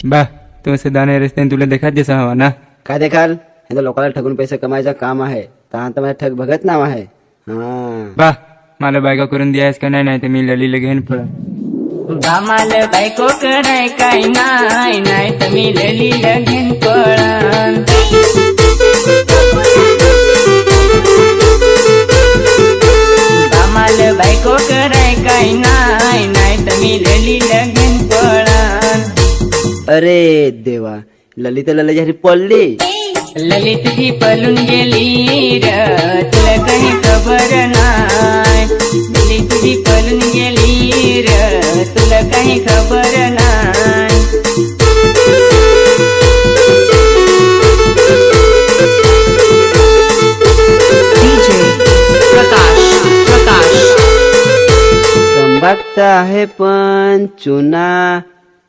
बा तू सदाने रस्त्याने तुला देखात जसा हवा ना. काय देखाल? हे तर लोकांना ठगून पैसे कमायचं काम आहे. तर माझ्या ठग भगत नाव आहे. हा बा मला बायका करून द्यायस का नाही, नाही तर मी ललीला घेऊन पळ. बामाल बायको कराय काय नाही, नाही तर मी ललीला घेऊन पळण. बामाल बायको कराय काय नाही, नाही तर मी ललीला घेऊन पळण. अरे देवा, ललित ललित पडली. ललित ही पळून गेली र, तुला काही खबर नाही. ललित ही पळून गेली र, तुला काही खबर नाही. संभागता है पण चुना.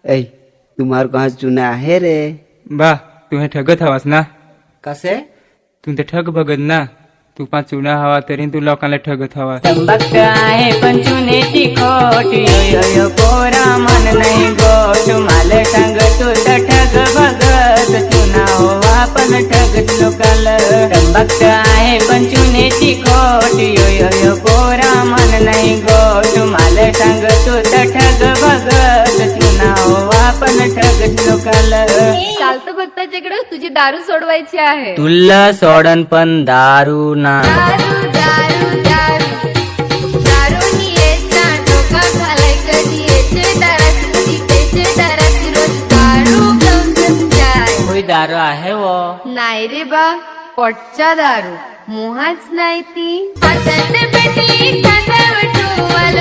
ऐ तुम्हार कहा चुना आहे रे. बा तू हे ठगत हवास ना. कसे? तू तर ठग बघत ना. तू 5 चुना हवा तरी तू लोकांना ठगत हवा. संभक्त आहे पण चुनेची खोट. यो यो यो पोरा मन नाही गोट. मला सांग तू तर ठग बघत चुना हो आपण ठगत लोकाला. संभक्त आहे पण चुनेची खोट. यो यो यो पोरा मन नाही गोट. मला सांग तू तर ठग बघत चुना हो आपण ठगत लोकाला. चालतं भक्ताच्याकडे तुझी दारू सोडवायची आहे. तुला सोडन पण दारू ना. दारू दारू दारू दारूनी यायचा धोका घालाय कधी येते दारास कधी त्याचे दारास रोज दारू घेऊन संचाय. होय दारू आहे वो. नाही रे बा, पोटच्या दारू मोहाच नाही ती. हातात भेटली खांद्यावर टोवाल